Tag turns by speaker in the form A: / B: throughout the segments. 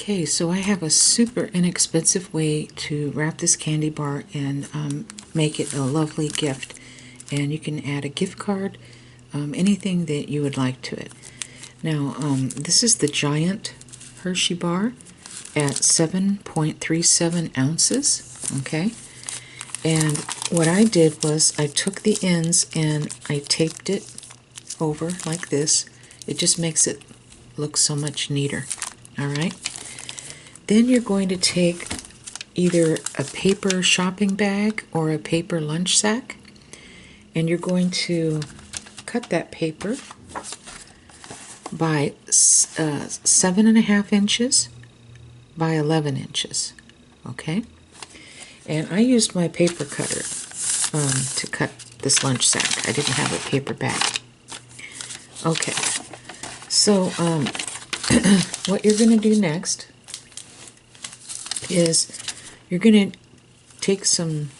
A: Okay, so I have a super inexpensive way to wrap this candy bar and make it a lovely gift. And you can add a gift card, anything that you would like to it. Now, this is the giant Hershey bar at 7.37 ounces, okay? And what I did was I took the ends and I taped it over like this. It just makes it look so much neater, all right? Then you're going to take either a paper shopping bag or a paper lunch sack, and you're going to cut that paper by 7.5 inches by 11 inches, okay? And I used my paper cutter to cut this lunch sack. I didn't have a paper bag. Okay, so what you're going to do next is you're going to take some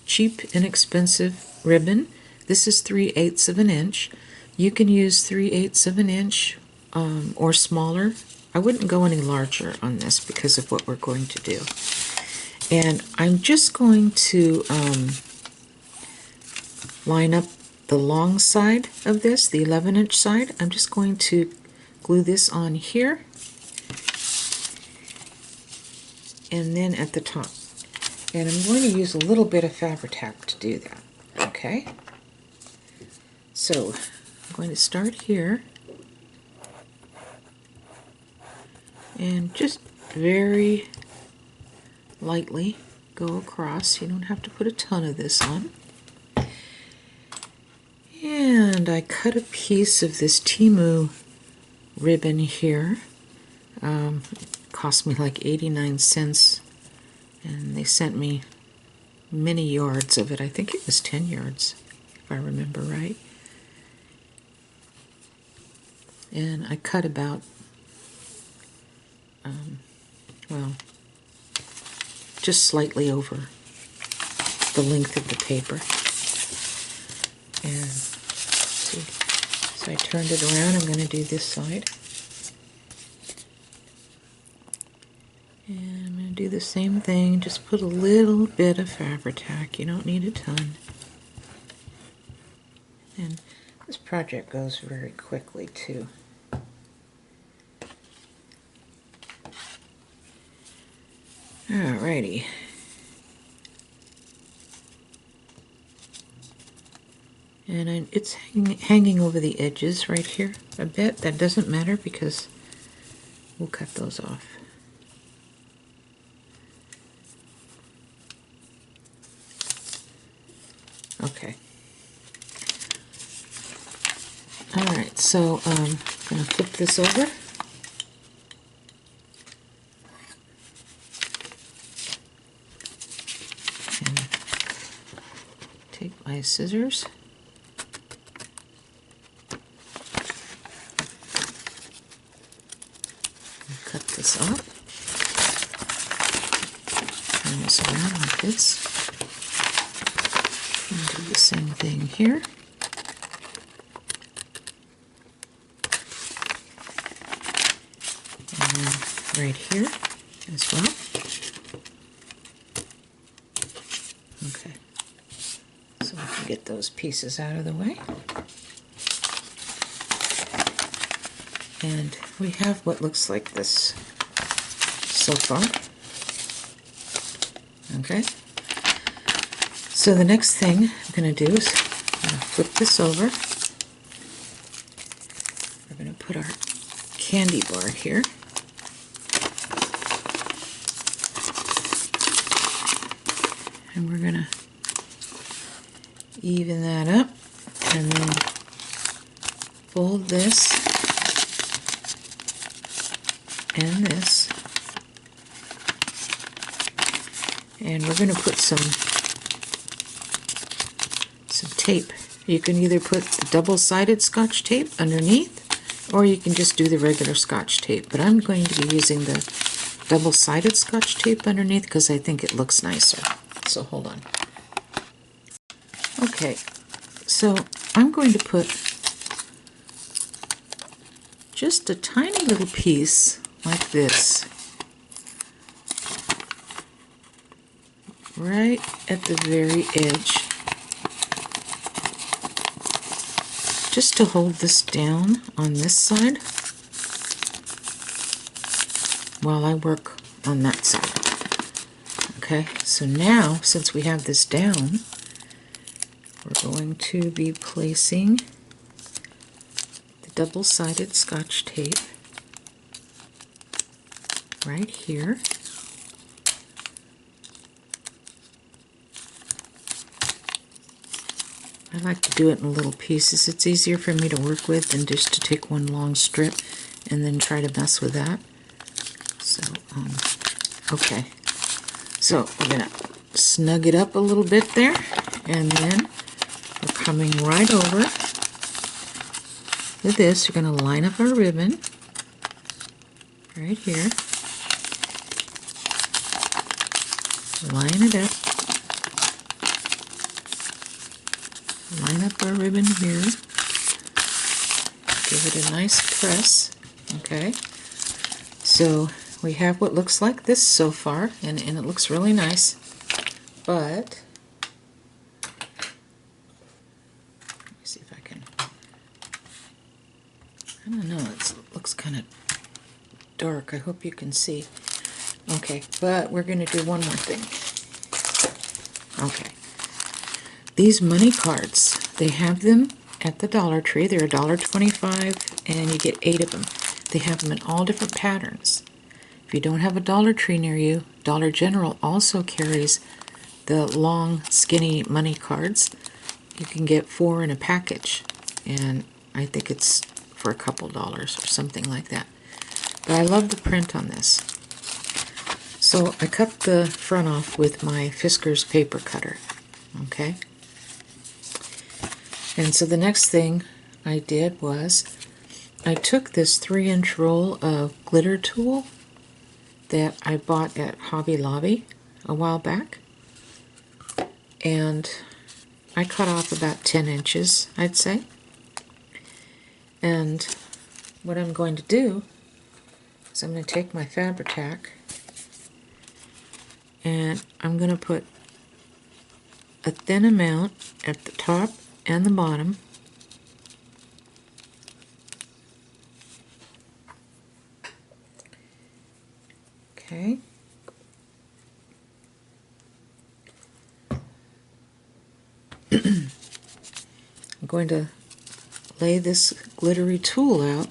A: cheap, inexpensive ribbon. This is 3/8 of an inch. You can use 3/8 of an inch or smaller. I wouldn't go any larger on this because of what we're going to do. And I'm just going to line up the long side of this, the 11-inch side. I'm just going to glue this on here and then at the top. And I'm going to use a little bit of Fabri-Tac to do that, okay? So I'm going to start here and just very lightly go across. You don't have to put a ton of this on. And I cut a piece of this Temu ribbon here. Cost me like 89 cents, and they sent me many yards of it. I think it was 10 yards, if I remember right. And I cut about, well, just slightly over the length of the paper. And see, so I turned it around. I'm going to do this side. And I'm going to do the same thing, just put a little bit of Fabri-Tac. You don't need a ton. And this project goes very quickly too. Alrighty. And it's hanging over the edges right here a bit. That doesn't matter because we'll cut those off. Okay. Alright, so I'm going to flip this over. And take my scissors. And cut this off. Turn this around like this. And do the same thing here. And then right here as well. Okay. So we can get those pieces out of the way. And we have what looks like this so far. Okay. So the next thing I'm going to do is flip this over. We're going to put our candy bar here. And we're going to even that up and then fold this and this. And we're going to put some tape. You can either put the double-sided Scotch tape underneath, or you can just do the regular Scotch tape. But I'm going to be using the double-sided Scotch tape underneath because I think it looks nicer. So hold on. Okay, so I'm going to put just a tiny little piece like this right at the very edge, just to hold this down on this side while I work on that side. Okay, so now since we have this down, we're going to be placing the double-sided Scotch tape right here. I like to do it in little pieces. It's easier for me to work with than just to take one long strip and then try to mess with that. So, okay. So we're going to snug it up a little bit there, and then we're coming right over with this. We're going to line up our ribbon right here. Line it up. Line up our ribbon here. Give it a nice press. Okay. So we have what looks like this so far, and it looks really nice. But let me see if I can. I don't know. It looks kind of dark. I hope you can see. Okay, but we're going to do one more thing. Okay. These money cards, they have them at the Dollar Tree. They're $1.25, and you get 8 of them. They have them in all different patterns. If you don't have a Dollar Tree near you, Dollar General also carries the long, skinny money cards. You can get 4 in a package, and I think it's for a couple dollars or something like that. But I love the print on this. So I cut the front off with my Fiskars paper cutter. Okay? And so the next thing I did was I took this 3-inch roll of glitter tulle that I bought at Hobby Lobby a while back, and I cut off about 10 inches, I'd say. And what I'm going to do is I'm going to take my Fabri-Tac and I'm going to put a thin amount at the top and the bottom. Okay. I'm going to lay this glittery tulle out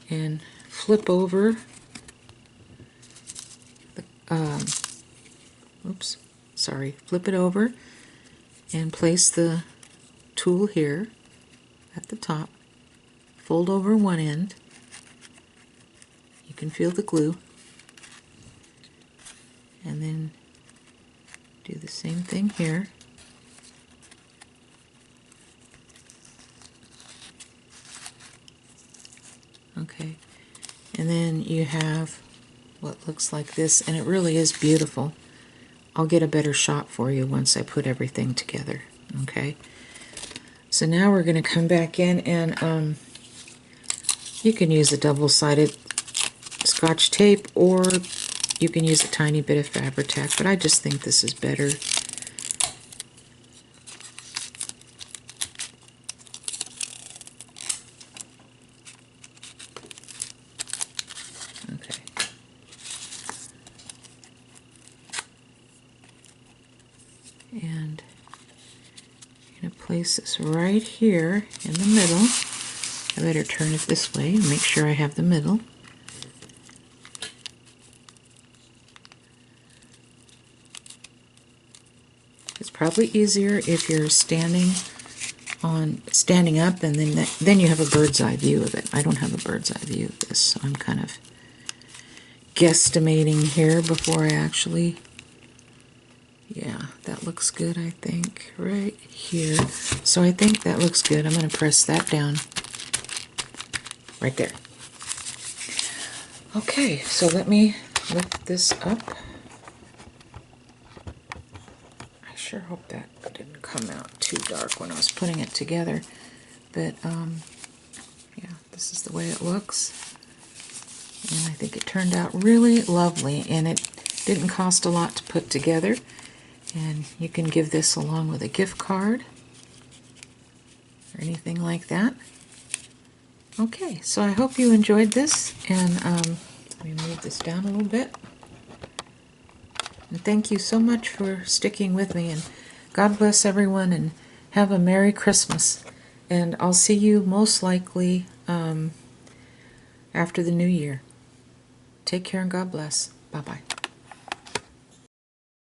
A: and flip over the, flip it over and place the tulle here at the top. Fold over one end. You can feel the glue. And then do the same thing here. Okay, and then you have what looks like this, and it really is beautiful. I'll get a better shot for you once I put everything together. Okay, so now we're going to come back in, and you can use a double-sided Scotch tape, or you can use a tiny bit of Fabri-Tac, but I just think this is better. Okay. And I'm going to place this right here in the middle. I better turn it this way and make sure I have the middle. It's probably easier if you're standing up, and then you have a bird's eye view of it. I don't have a bird's eye view of this, so I'm kind of guesstimating here before I actually. Yeah, that looks good, I think, right here. So I think that looks good. I'm going to press that down right there. Okay, so let me lift this up. I sure hope that didn't come out too dark when I was putting it together. But, yeah, this is the way it looks. And I think it turned out really lovely. And Didn't cost a lot to put together, and you can give this along with a gift card or anything like that. Okay, so I hope you enjoyed this, and let me move this down a little bit. And thank you so much for sticking with me, and God bless everyone, and have a Merry Christmas. And I'll see you most likely after the New Year. Take care and God bless. Bye-bye.